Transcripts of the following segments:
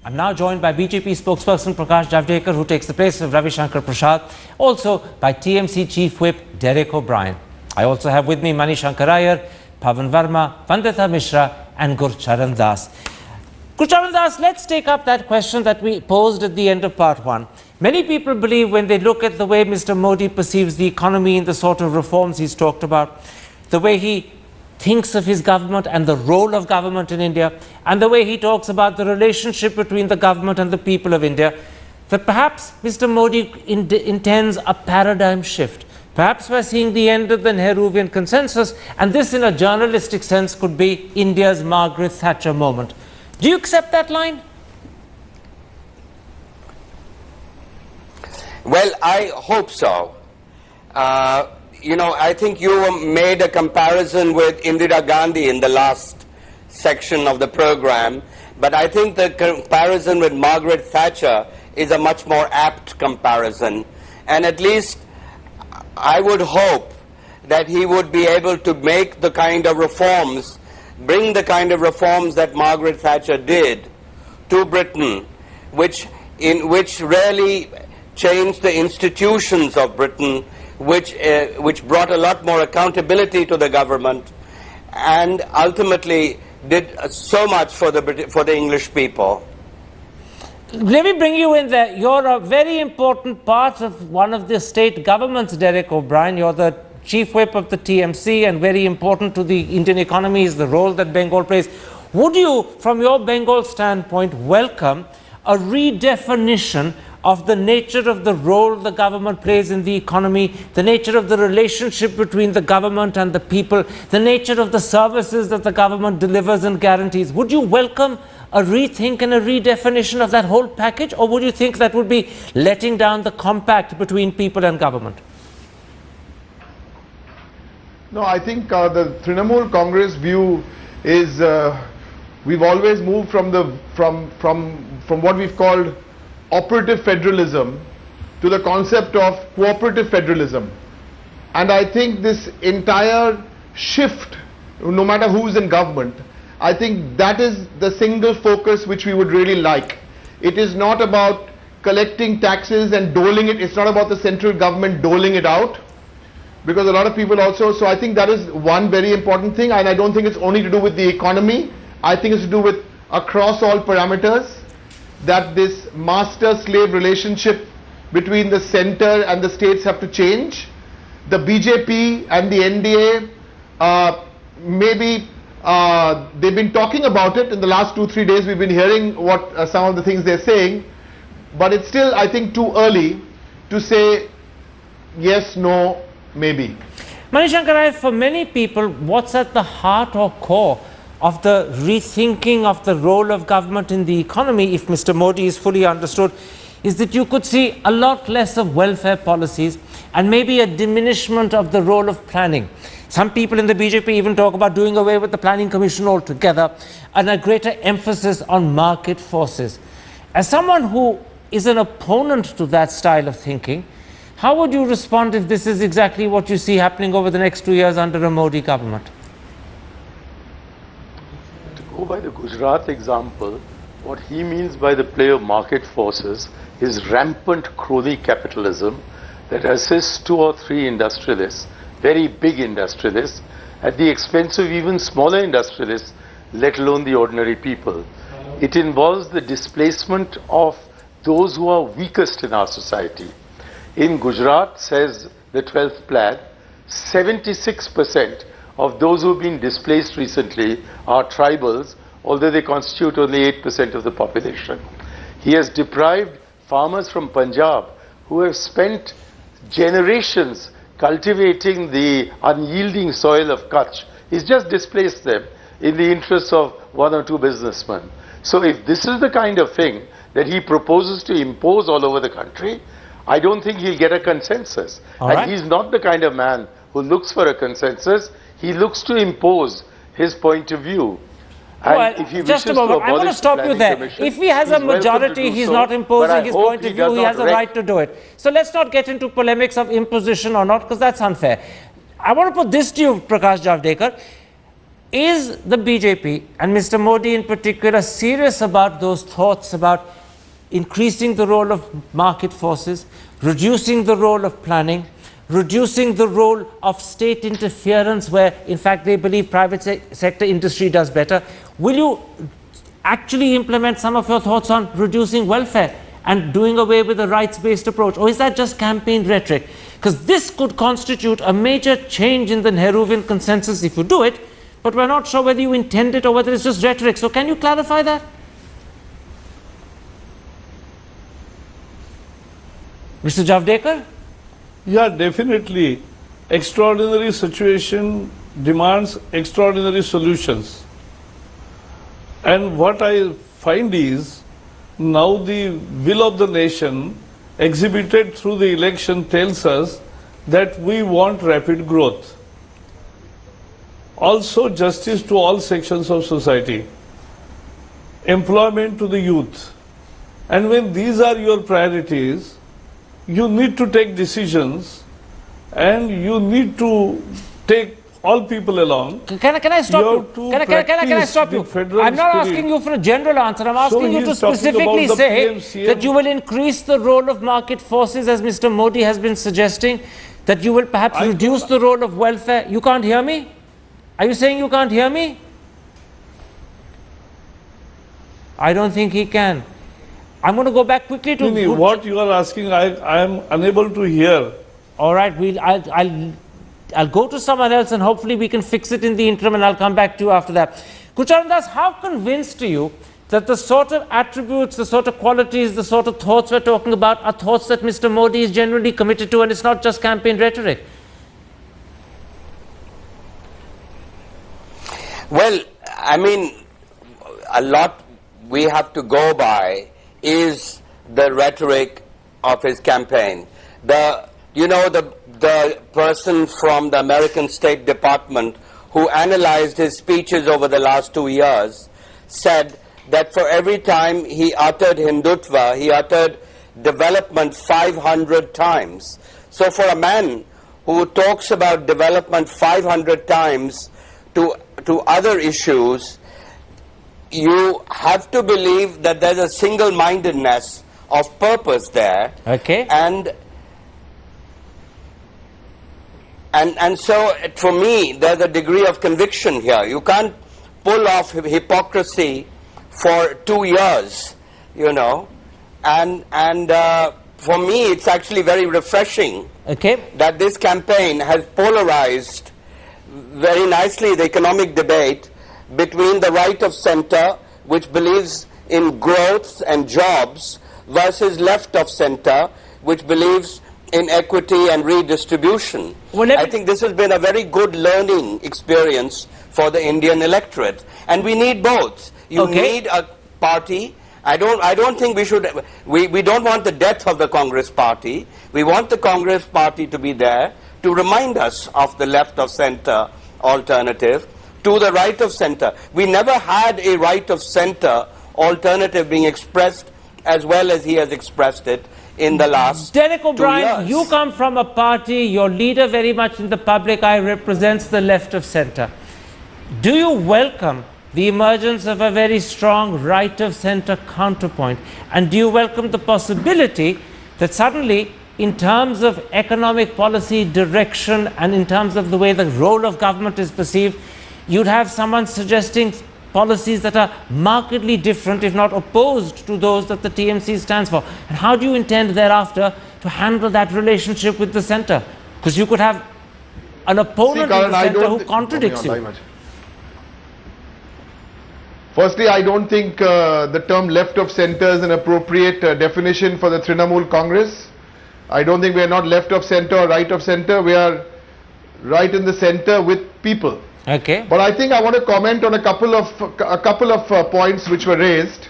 I'm now joined by BJP spokesperson Prakash Javadekar, who takes the place of Ravi Shankar Prasad, also by TMC Chief Whip Derek O'Brien. I also have with me Mani Shankar Iyer, Pavan Verma, Vandita Mishra and Gurcharan Das. Gurcharan Das, let's take up that question that we posed at the end of part one. Many people believe when they look at the way Mr. Modi perceives the economy and the sort of reforms he's talked about, the way he thinks of his government and the role of government in India, and the way he talks about the relationship between the government and the people of India, that perhaps Mr. Modi intends a paradigm shift. Perhaps we're seeing the end of the Nehruvian consensus, and this in a journalistic sense could be India's Margaret Thatcher moment. Do you accept that line? Well, I hope so. I think you made a comparison with Indira Gandhi in the last section of the program, but I think the comparison with Margaret Thatcher is a much more apt comparison. And at least I would hope that he would be able to make the kind of reforms, bring the kind of reforms that Margaret Thatcher did to Britain, which really changed the institutions of Britain, which brought a lot more accountability to the government, and ultimately did so much for the English people. Let me bring you in there. You're a very important part of one of the state governments, Derek O'Brien. You're the chief whip of the TMC, and very important to the Indian economy is the role that Bengal plays. Would you, from your Bengal standpoint, welcome a redefinition of the nature of the role the government plays in the economy, the nature of the relationship between the government and the people, the nature of the services that the government delivers and guarantees? Would you welcome a rethink and a redefinition of that whole package, or would you think that would be letting down the compact between people and government? No, I think the Trinamool Congress view is we've always moved from what we've called operative federalism to the concept of cooperative federalism. And I think this entire shift, no matter who's in government, I think that is the single focus which we would really like. It is not about collecting taxes and doling it. It's not about the central government doling it out, because a lot of people also, so I think that is one very important thing, and I don't think it's only to do with the economy. I think it's to do with across all parameters, that this master-slave relationship between the center and the states have to change. The BJP and the NDA, maybe they've been talking about it in the last 2-3 days. We've been hearing what some of the things they're saying, but it's still, I think, too early to say yes, no, maybe. Mani Shankar, for many people, what's at the heart or core of the rethinking of the role of government in the economy, if Mr. Modi is fully understood, is that you could see a lot less of welfare policies and maybe a diminishment of the role of planning. Some people in the BJP even talk about doing away with the Planning Commission altogether, and a greater emphasis on market forces. As someone who is an opponent to that style of thinking, how would you respond if this is exactly what you see happening over the next 2 years under a Modi government? Go by the Gujarat example, what he means by the play of market forces is rampant crony capitalism that assists 2 or 3 industrialists, very big industrialists, at the expense of even smaller industrialists, let alone the ordinary people. It involves the displacement of those who are weakest in our society. In Gujarat, says the 12th plan, 76% of those who have been displaced recently are tribals, although they constitute only 8% of the population. He has deprived farmers from Punjab, who have spent generations cultivating the unyielding soil of Kutch. He's just displaced them in the interests of 1 or 2 businessmen. So if this is the kind of thing that he proposes to impose all over the country, I don't think he'll get a consensus. And he's not the kind of man who looks for a consensus. He looks to impose his point of view. And well, if he just a moment, I want to stop you there. If he has a majority, he's not imposing his point of view, he has a right to do it. So let's not get into polemics of imposition or not, because that's unfair. I want to put this to you, Prakash Javadekar. is the BJP and Mr. Modi in particular serious about those thoughts about increasing the role of market forces, reducing the role of planning, reducing the role of state interference where in fact they believe private sector industry does better? Will you actually implement some of your thoughts on reducing welfare and doing away with the rights-based approach? Or is that just campaign rhetoric? Because this could constitute a major change in the Nehruvian consensus if you do it, but we're not sure whether you intend it or whether it's just rhetoric. So can you clarify that? Mr. Javadekar? Yeah, definitely. Extraordinary situation demands extraordinary solutions. And what I find is, now the will of the nation exhibited through the election tells us that we want rapid growth. Also justice to all sections of society. Employment to the youth. And when these are your priorities, you need to take decisions and you need to take all people along. Can I stop you? Can I stop you? I'm not asking you for a general answer. I'm asking you to specifically say that you will increase the role of market forces, as Mr. Modi has been suggesting, that you will perhaps reduce the role of welfare. You can't hear me? Are you saying you can't hear me? I don't think he can. I'm going to go back quickly to... what you are asking, I am unable to hear. All right, I'll go to someone else and hopefully we can fix it in the interim and I'll come back to you after that. Gurcharan Das, how convinced are you that the sort of attributes, the sort of qualities, the sort of thoughts we're talking about are thoughts that Mr. Modi is genuinely committed to and it's not just campaign rhetoric? Well, I mean, a lot we have to go by is the rhetoric of his campaign. The person from the American State Department who analyzed his speeches over the last 2 years said that for every time he uttered Hindutva, he uttered development 500 times. So for a man who talks about development 500 times to other issues, you have to believe that there's a single-mindedness of purpose there. Okay. And so, for me, there's a degree of conviction here. You can't pull off hypocrisy for 2 years, you know. And for me, it's actually very refreshing that this campaign has polarized very nicely the economic debate between the right of center, which believes in growth and jobs, versus left of center, which believes in equity and redistribution. I think this has been a very good learning experience for the Indian electorate, and we need both. You need a party. I don't think we should. We don't want the death of the Congress party. We want the Congress party to be there to remind us of the left of center alternative to the right of center. We never had a right of center alternative being expressed as well as he has expressed it in the last Derek 2 O'Brien, years. you come from a party, your leader very much in the public eye represents the left of center. Do you welcome the emergence of a very strong right of center counterpoint? And do you welcome the possibility that suddenly, in terms of economic policy direction and in terms of the way the role of government is perceived, you'd have someone suggesting policies that are markedly different, if not opposed, to those that the TMC stands for? And how do you intend thereafter to handle that relationship with the centre? Because you could have an opponent in the centre who contradicts you. Firstly, I don't think the term left of centre is an appropriate definition for the Trinamool Congress. I don't think we are not left of centre or right of centre. We are right in the centre with people. Okay. But I think I want to comment on a couple of points which were raised,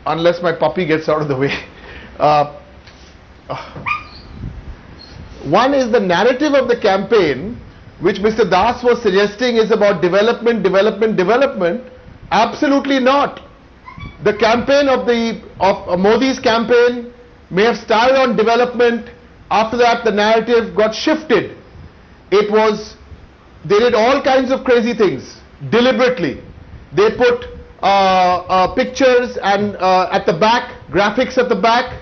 unless my puppy gets out of the way. One is the narrative of the campaign, which Mr. Das was suggesting is about development, development, development. Absolutely not. The campaign of Modi's campaign may have started on development. After that, the narrative got shifted. They did all kinds of crazy things. deliberately. They put pictures and at the back, graphics at the back,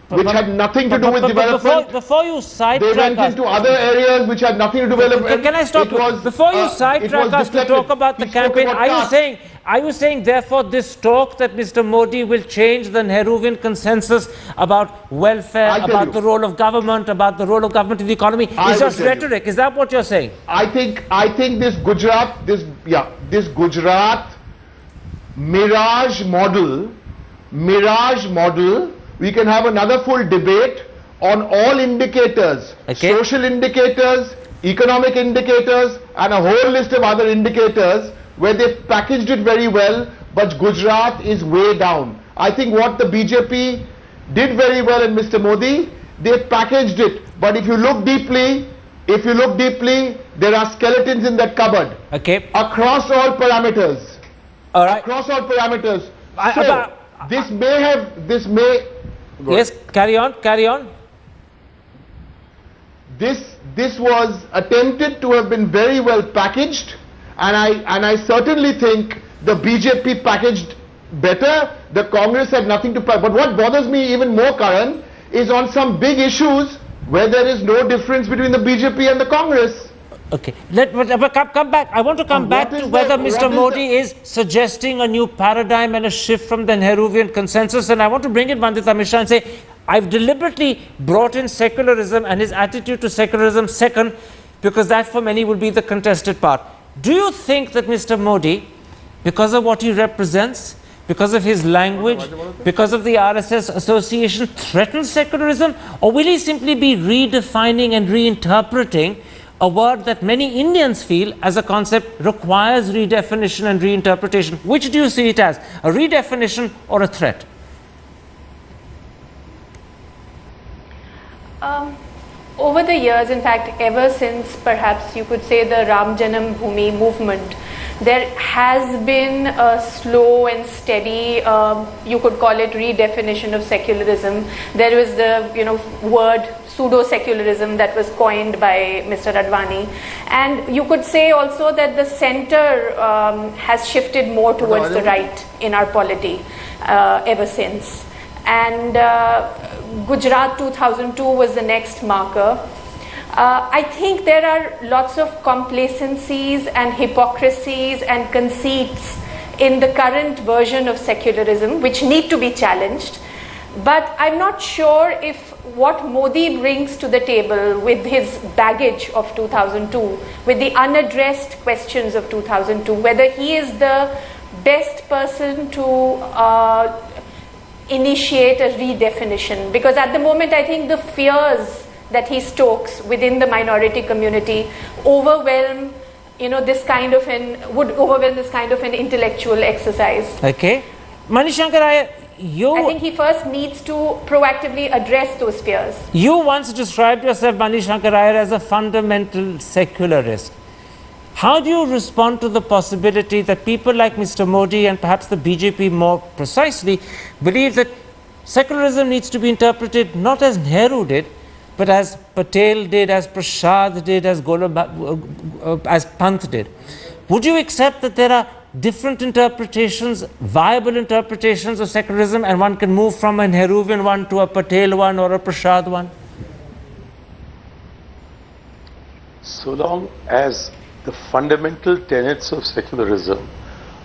which had nothing to do with development. Before you sidetrack they went into other areas which had nothing to do with development. Can I stop you? Before you sidetrack us to talk about the campaign, are you saying therefore this talk that Mr. Modi will change the Nehruvian consensus about welfare, about the role of government, about the role of government in the economy is just rhetoric? Is that what you're saying? I think this Gujarat, this Gujarat mirage model, we can have another full debate on all indicators, social indicators, economic indicators, and a whole list of other indicators where they packaged it very well, but Gujarat is way down. I think what the BJP did very well in Mr. Modi, they packaged it, but if you look deeply, there are skeletons in that cupboard. Across all parameters. All right. Across all parameters. This may. Yes, carry on. This was attempted to have been very well packaged, and I certainly think the BJP packaged better. The Congress had nothing to pack. But what bothers me even more, Karan, is on some big issues where there is no difference between the BJP and the Congress. Okay, come back. I want to come back to whether Mr. Modi is suggesting a new paradigm and a shift from the Nehruvian consensus. And I want to bring in Vandita Mishra and say, I've deliberately brought in secularism and his attitude to secularism second, because that for many will be the contested part. Do you think that Mr. Modi, because of what he represents, because of his language, because of the RSS association, threatens secularism? Or will he simply be redefining and reinterpreting a word that many Indians feel as a concept requires redefinition and reinterpretation? Which do you see it as, a redefinition or a threat? Over the years, in fact, ever since perhaps you could say the Ram Janam Bhoomi movement, there has been a slow and steady, you could call it redefinition of secularism. There was the, word pseudo-secularism that was coined by Mr. Advani. And you could say also that the center has shifted more towards the right in our polity ever since. And Gujarat 2002 was the next marker. I think there are lots of complacencies and hypocrisies and conceits in the current version of secularism which need to be challenged. But I'm not sure if what Modi brings to the table with his baggage of 2002, with the unaddressed questions of 2002, whether he is the best person to initiate a redefinition. Because at the moment, I think the fears that he stokes within the minority community overwhelm, this kind of an intellectual exercise. Okay. Manishankar, I think he first needs to proactively address those fears. You once described yourself, Manishankar, as a fundamental secularist. How do you respond to the possibility that people like Mr. Modi and perhaps the BJP more precisely believe that secularism needs to be interpreted not as Nehru did, but as Patel did, as Prasad did, as as Pant did? Would you accept that there are different interpretations, viable interpretations of secularism, and one can move from a Nehruvian one to a Patel one or a Prasad one? So long as the fundamental tenets of secularism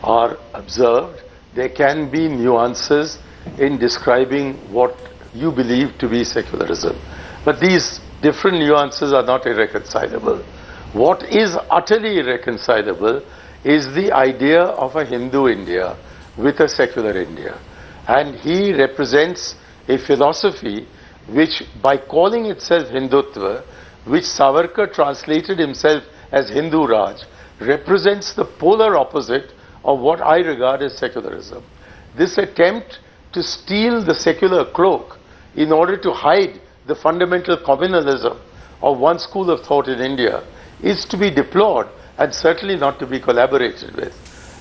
are observed, there can be nuances in describing what you believe to be secularism. But these different nuances are not irreconcilable. What is utterly irreconcilable is the idea of a Hindu India with a secular India. And he represents a philosophy which, by calling itself Hindutva, which Savarkar translated himself as Hindu Raj, represents the polar opposite of what I regard as secularism. This attempt to steal the secular cloak in order to hide the fundamental communalism of one school of thought in India is to be deplored and certainly not to be collaborated with.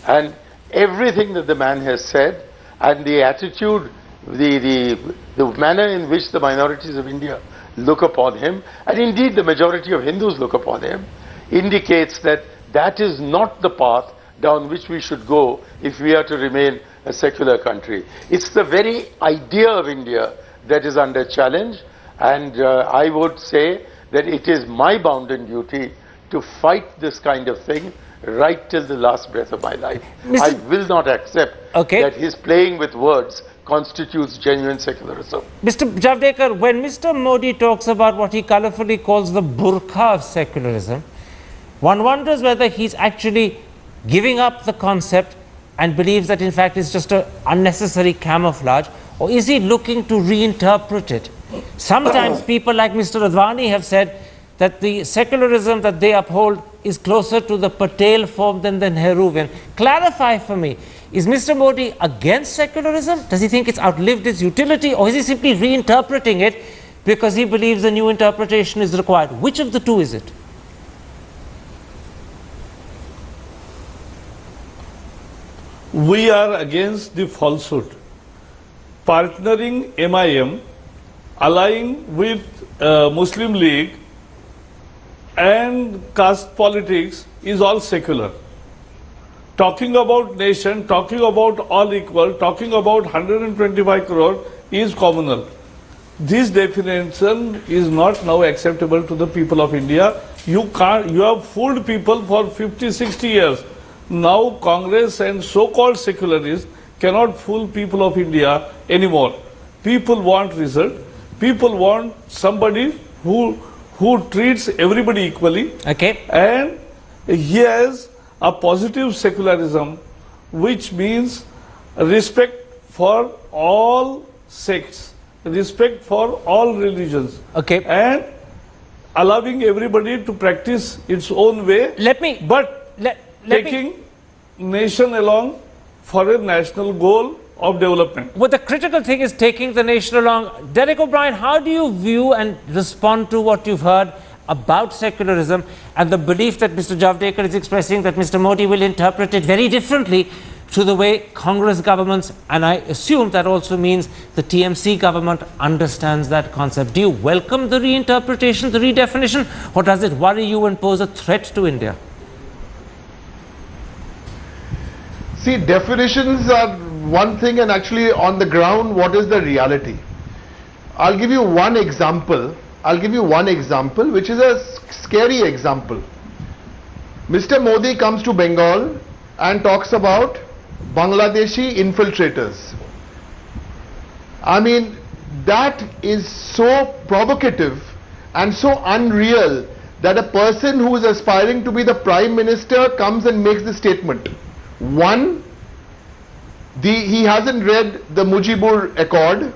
And everything that the man has said and the attitude, the manner in which the minorities of India look upon him, and indeed the majority of Hindus look upon him, indicates that that is not the path down which we should go if we are to remain a secular country. It's the very idea of India that is under challenge, and I would say that it is my bounden duty to fight this kind of thing right till the last breath of my life. I will not accept that his playing with words constitutes genuine secularism. Mr. Javadekar, when Mr. Modi talks about what he colorfully calls the burqa of secularism, one wonders whether he's actually giving up the concept and believes that in fact it's just an unnecessary camouflage, or is he looking to reinterpret it? Sometimes people like Mr. Advani have said that the secularism that they uphold is closer to the Patel form than the Nehruvian. Clarify for me, is Mr. Modi against secularism? Does he think it's outlived its utility, or is he simply reinterpreting it because he believes a new interpretation is required? Which of the two is it? We are against the falsehood. Partnering MIM, allying with Muslim League and caste politics is all secular. Talking about nation, talking about all equal, talking about 125 crore is communal. This definition is not now acceptable to the people of India. You have fooled people for 50, 60 years. Now Congress and so-called secularists cannot fool people of India anymore. People want result. People want somebody who treats everybody equally. And he has a positive secularism, which means respect for all sects, respect for all religions, and allowing everybody to practice its own way, taking nation along for a national goal of development. Well, the critical thing is taking the nation along. Derek O'Brien, how do you view and respond to what you've heard about secularism and the belief that Mr. Javadekar is expressing that Mr. Modi will interpret it very differently to the way Congress governments, and I assume that also means the TMC government, understands that concept? Do you welcome the reinterpretation, the redefinition, or does it worry you and pose a threat to India? See, definitions are one thing, and actually on the ground, what is the reality? I'll give you one example, which is a scary example. Mr. Modi comes to Bengal and talks about Bangladeshi infiltrators. I mean, that is so provocative and so unreal that a person who is aspiring to be the Prime Minister comes and makes the statement. One, he hasn't read the Mujibur Accord.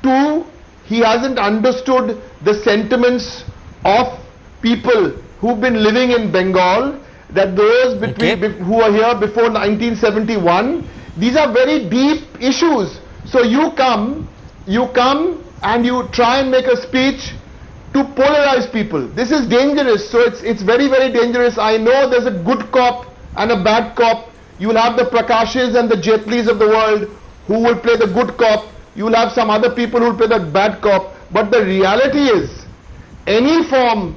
Two, he hasn't understood the sentiments of people who've been living in Bengal, that those who are here before 1971, these are very deep issues. So you come and you try and make a speech to polarize people. This is dangerous. So it's very, very dangerous. I know there's a good cop and a bad cop. You will have the Prakashes and the Jetlis of the world who will play the good cop. You will have some other people who will play the bad cop. But the reality is, any form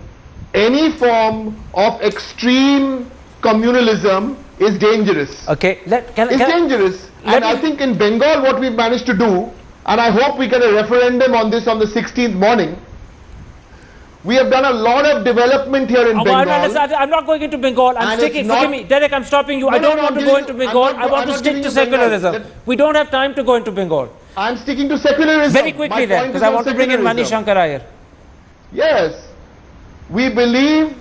of extreme communalism is dangerous. It's dangerous. And I think in Bengal what we've managed to do, and I hope we get a referendum on this on the 16th morning, we have done a lot of development here in Bengal. I'm not going into Bengal. I'm sticking. Forgive me, Derek. I'm stopping you. I don't want to go into Bengal. I want to stick to secularism. We don't have time to go into Bengal. I'm sticking to secularism. Very quickly then, because I want to bring in Mani Shankar Iyer. Yes, we believe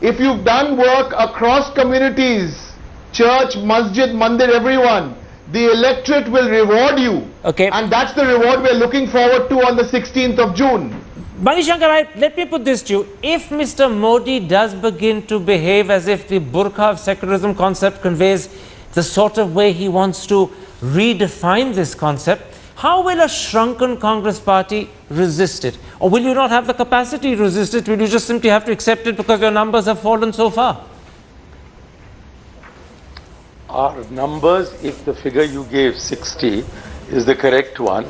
if you've done work across communities, church, masjid, mandir, everyone, the electorate will reward you. And that's the reward we're looking forward to on the 16th of June. Mani Shankar, let me put this to you. If Mr. Modi does begin to behave as if the burqa of secularism concept conveys the sort of way he wants to redefine this concept, how will a shrunken Congress party resist it? Or will you not have the capacity to resist it? Will you just simply have to accept it because your numbers have fallen so far? Our numbers, if the figure you gave, 60, is the correct one,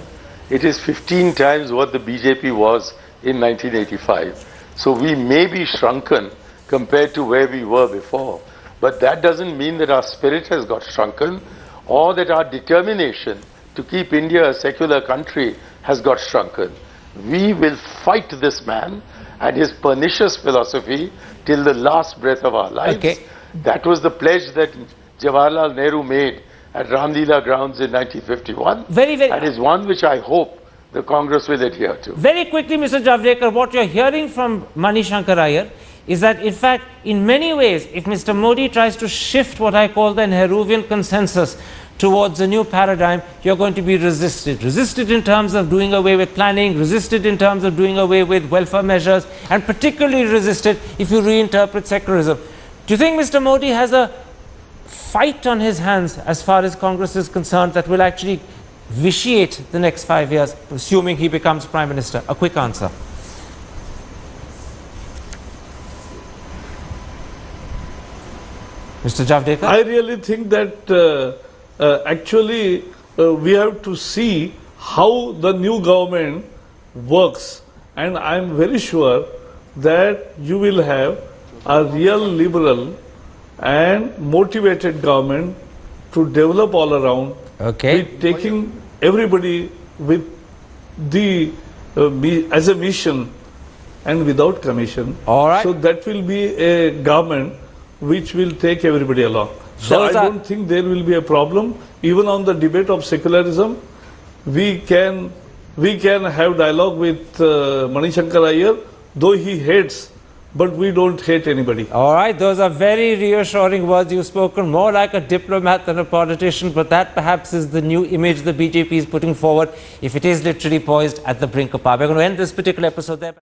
it is 15 times what the BJP was in 1985. So we may be shrunken compared to where we were before, But that doesn't mean that our spirit has got shrunken or that our determination to keep India a secular country has got shrunken. We will fight this man and his pernicious philosophy till the last breath of our lives. Okay. That was the pledge that Jawaharlal Nehru made at Ramlila grounds in 1951. And is one which I hope the Congress will adhere to. Very quickly, Mr. Javadekar, what you're hearing from Mani Shankar Iyer is that, in fact, in many ways, if Mr. Modi tries to shift what I call the Nehruvian consensus towards a new paradigm, you're going to be resisted. Resisted in terms of doing away with planning, resisted in terms of doing away with welfare measures, and particularly resisted if you reinterpret secularism. Do you think Mr. Modi has a fight on his hands as far as Congress is concerned that will actually vitiate the next 5 years, assuming he becomes Prime Minister? A quick answer. Mr. Javadekar? I really think that actually we have to see how the new government works, and I am very sure that you will have a real liberal and motivated government to develop all around, with taking everybody with the as a mission and without commission. All right. So that will be a government which will take everybody along. So I don't think there will be a problem. Even on the debate of secularism, we can have dialogue with Mani Shankar Iyer, though he hates, but we don't hate anybody. All right, those are very reassuring words you've spoken, more like a diplomat than a politician, but that perhaps is the new image the BJP is putting forward if it is literally poised at the brink of power. We're going to end this particular episode there.